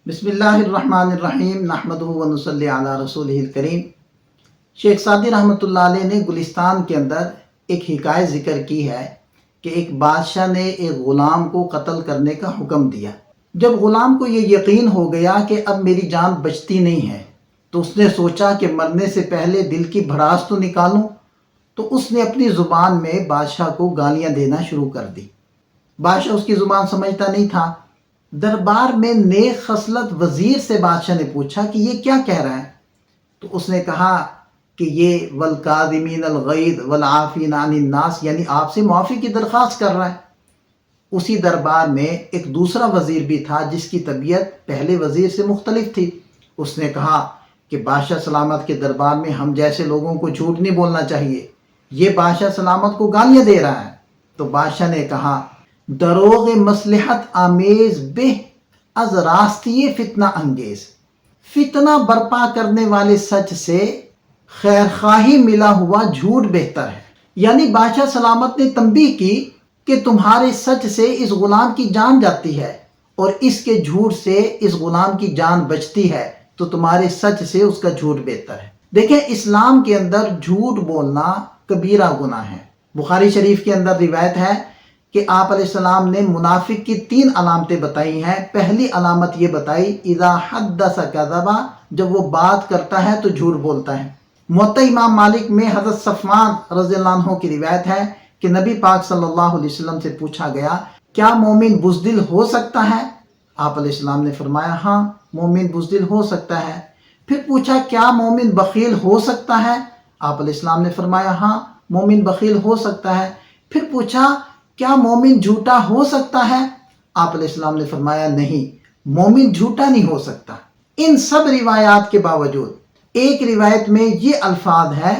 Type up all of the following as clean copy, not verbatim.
بسم اللہ الرحمن الرحیم نحمدہ و نصلی علی رسولہ الکریم۔ شیخ سعدی رحمۃ اللہ علیہ نے گلستان کے اندر ایک حکایت ذکر کی ہے کہ ایک بادشاہ نے ایک غلام کو قتل کرنے کا حکم دیا۔ جب غلام کو یہ یقین ہو گیا کہ اب میری جان بچتی نہیں ہے تو اس نے سوچا کہ مرنے سے پہلے دل کی بھڑاس تو نکالوں، تو اس نے اپنی زبان میں بادشاہ کو گالیاں دینا شروع کر دی۔ بادشاہ اس کی زبان سمجھتا نہیں تھا۔ دربار میں نیک خصلت وزیر سے بادشاہ نے پوچھا کہ یہ کیا کہہ رہا ہے؟ تو اس نے کہا کہ یہ والکاظمین الغیظ والعافین عن الناس، یعنی آپ سے معافی کی درخواست کر رہا ہے۔ اسی دربار میں ایک دوسرا وزیر بھی تھا جس کی طبیعت پہلے وزیر سے مختلف تھی۔ اس نے کہا کہ بادشاہ سلامت کے دربار میں ہم جیسے لوگوں کو جھوٹ نہیں بولنا چاہیے، یہ بادشاہ سلامت کو گالیاں دے رہا ہے۔ تو بادشاہ نے کہا دروغ مصلحت آمیز بہ از راستی فتنہ انگیز، فتنہ برپا کرنے والے سچ سے خیرخواہی ملا ہوا جھوٹ بہتر ہے۔ یعنی بادشاہ سلامت نے تنبیہ کی کہ تمہارے سچ سے اس غلام کی جان جاتی ہے اور اس کے جھوٹ سے اس غلام کی جان بچتی ہے، تو تمہارے سچ سے اس کا جھوٹ بہتر ہے۔ دیکھیں، اسلام کے اندر جھوٹ بولنا کبیرہ گناہ ہے۔ بخاری شریف کے اندر روایت ہے کہ آپ علیہ السلام نے منافق کی 3 علامتیں بتائی ہیں۔ پہلی علامت یہ بتائی اذا حدث کذب، جب وہ بات کرتا ہے تو جھوٹ بولتا ہے۔ موطا امام مالک میں حضرت صفوان رضی اللہ عنہ کی روایت ہے کہ نبی پاک صلی اللہ علیہ وسلم سے پوچھا گیا کیا مومن بزدل ہو سکتا ہے؟ آپ علیہ السلام نے فرمایا ہاں، مومن بزدل ہو سکتا ہے۔ پھر پوچھا کیا مومن بخیل ہو سکتا ہے؟ آپ علیہ السلام نے فرمایا ہاں، مومن بخیل ہو سکتا ہے۔ پھر پوچھا کیا مومن جھوٹا ہو سکتا ہے؟ آپ علیہ السلام نے فرمایا نہیں، مومن جھوٹا نہیں ہو سکتا۔ ان سب روایات کے باوجود ایک روایت میں یہ الفاظ ہے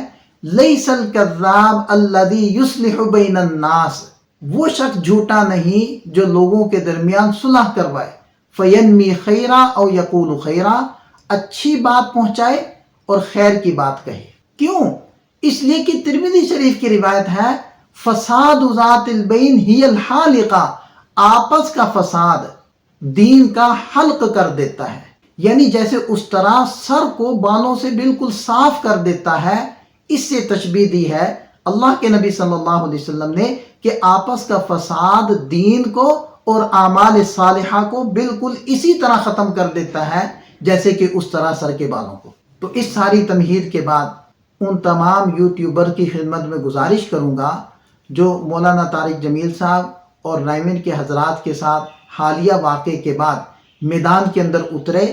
لیس الکذاب الذی یصلح بین الناس، وہ شخص جھوٹا نہیں جو لوگوں کے درمیان صلح کروائے، فینمی خیرا او یقول خیرا، اچھی بات پہنچائے اور خیر کی بات کہے۔ کیوں؟ اس لیے کہ ترمذی شریف کی روایت ہے فساد ذات البین ہی الحالقہ، آپس کا فساد دین کا حلق کر دیتا ہے۔ یعنی جیسے اس طرح سر کو بالوں سے بالکل صاف کر دیتا ہے، اس سے تشبیہ دی ہے اللہ کے نبی صلی اللہ علیہ وسلم نے کہ آپس کا فساد دین کو اور اعمال صالحہ کو بالکل اسی طرح ختم کر دیتا ہے جیسے کہ اس طرح سر کے بالوں کو۔ تو اس ساری تمہید کے بعد ان تمام یوٹیوبر کی خدمت میں گزارش کروں گا جو مولانا طارق جمیل صاحب اور رائمن کے حضرات کے ساتھ حالیہ واقعے کے بعد میدان کے اندر اترے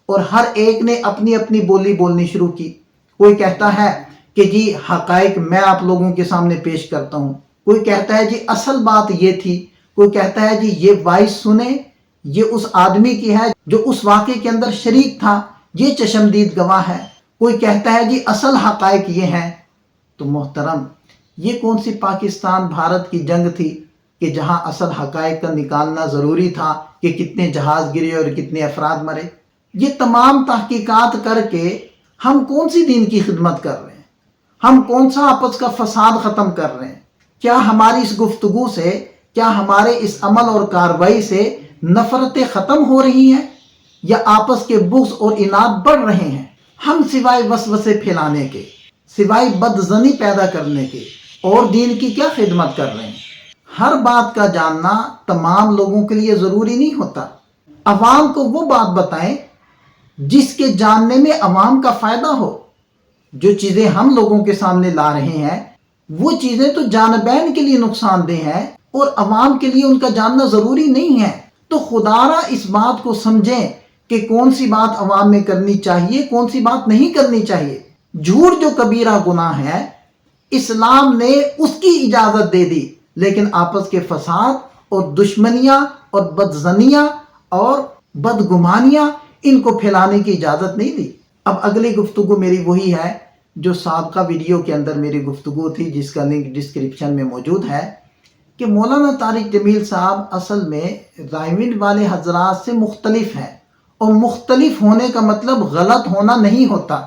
اور ہر ایک نے اپنی اپنی بولی بولنی شروع کی۔ کوئی کہتا ہے کہ جی حقائق میں آپ لوگوں کے سامنے پیش کرتا ہوں، کوئی کہتا ہے جی اصل بات یہ تھی، کوئی کہتا ہے جی یہ وائس سنیں، یہ اس آدمی کی ہے جو اس واقعے کے اندر شریک تھا، یہ چشمدید گواہ ہے، کوئی کہتا ہے جی اصل حقائق یہ ہیں۔ تو محترم، یہ کون سی پاکستان بھارت کی جنگ تھی کہ جہاں اصل حقائق کا نکالنا ضروری تھا کہ کتنے جہاز گرے اور کتنے افراد مرے؟ یہ تمام تحقیقات کر کے ہم کون سی دین کی خدمت کر رہے ہیں؟ ہم کون سا آپس کا فساد ختم کر رہے ہیں؟ کیا ہماری اس گفتگو سے، کیا ہمارے اس عمل اور کارروائی سے نفرتیں ختم ہو رہی ہیں یا آپس کے بغض اور اناد بڑھ رہے ہیں؟ ہم سوائے وسوسے پھیلانے کے، سوائے بدظنی پیدا کرنے کے اور دین کی کیا خدمت کر رہے ہیں؟ ہر بات کا جاننا تمام لوگوں کے لیے ضروری نہیں ہوتا۔ عوام کو وہ بات بتائیں جس کے جاننے میں عوام کا فائدہ ہو۔ جو چیزیں ہم لوگوں کے سامنے لا رہے ہیں وہ چیزیں تو جانبین کے لیے نقصان دہ ہیں اور عوام کے لیے ان کا جاننا ضروری نہیں ہے۔ تو خدا را اس بات کو سمجھیں کہ کون سی بات عوام میں کرنی چاہیے، کون سی بات نہیں کرنی چاہیے۔ جھوٹ جو کبیرہ گناہ ہے، اسلام نے اس کی اجازت دے دی، لیکن آپس کے فساد اور دشمنیاں اور بدظنیاں اور بدگمانیاں ان کو پھیلانے کی اجازت نہیں دی۔ اب اگلی گفتگو میری وہی ہے جو سابقہ ویڈیو کے اندر میری گفتگو تھی، جس کا لنک ڈسکرپشن میں موجود ہے، کہ مولانا طارق جمیل صاحب اصل میں رائمنڈ والے حضرات سے مختلف ہیں، اور مختلف ہونے کا مطلب غلط ہونا نہیں ہوتا۔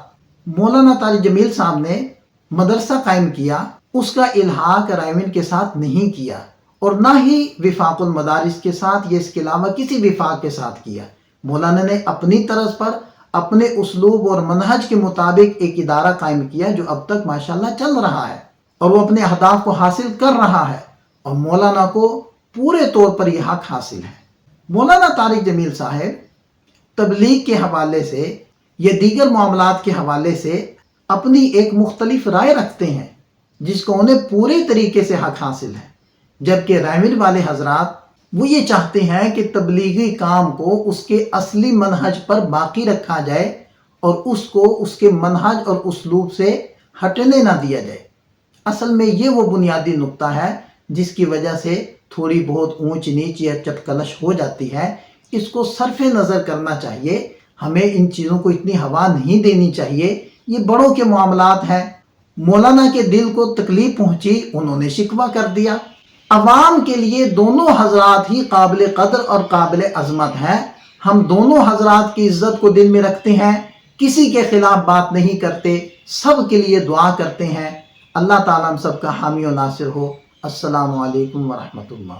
مولانا طارق جمیل صاحب نے مدرسہ قائم کیا، اس کا الحاق رائمنڈ کے ساتھ نہیں کیا اور نہ ہی وفاق المدارس کے ساتھ یا اس کے علاوہ کسی وفاق کے ساتھ کیا۔ مولانا نے اپنی طرز پر اپنے اسلوب اور منہج کے مطابق ایک ادارہ قائم کیا جو اب تک ماشاءاللہ چل رہا ہے اور وہ اپنے اہداف کو حاصل کر رہا ہے، اور مولانا کو پورے طور پر یہ حق حاصل ہے۔ مولانا طارق جمیل صاحب تبلیغ کے حوالے سے یا دیگر معاملات کے حوالے سے اپنی ایک مختلف رائے رکھتے ہیں جس کو انہیں پورے طریقے سے حق حاصل ہے، جبکہ رحمل والے حضرات وہ یہ چاہتے ہیں کہ تبلیغی کام کو اس کے اصلی منہج پر باقی رکھا جائے اور اس کو اس کے منہج اور اسلوب سے ہٹنے نہ دیا جائے۔ اصل میں یہ وہ بنیادی نقطہ ہے جس کی وجہ سے تھوڑی بہت اونچ نیچ یا چٹکلش ہو جاتی ہے۔ اس کو صرف نظر کرنا چاہیے، ہمیں ان چیزوں کو اتنی ہوا نہیں دینی چاہیے، یہ بڑوں کے معاملات ہیں۔ مولانا کے دل کو تکلیف پہنچی، انہوں نے شکوہ کر دیا۔ عوام کے لیے دونوں حضرات ہی قابل قدر اور قابل عظمت ہیں، ہم دونوں حضرات کی عزت کو دل میں رکھتے ہیں، کسی کے خلاف بات نہیں کرتے، سب کے لیے دعا کرتے ہیں۔ اللہ تعالیٰ ہم سب کا حامی و ناصر ہو۔ السلام علیکم ورحمۃ اللہ۔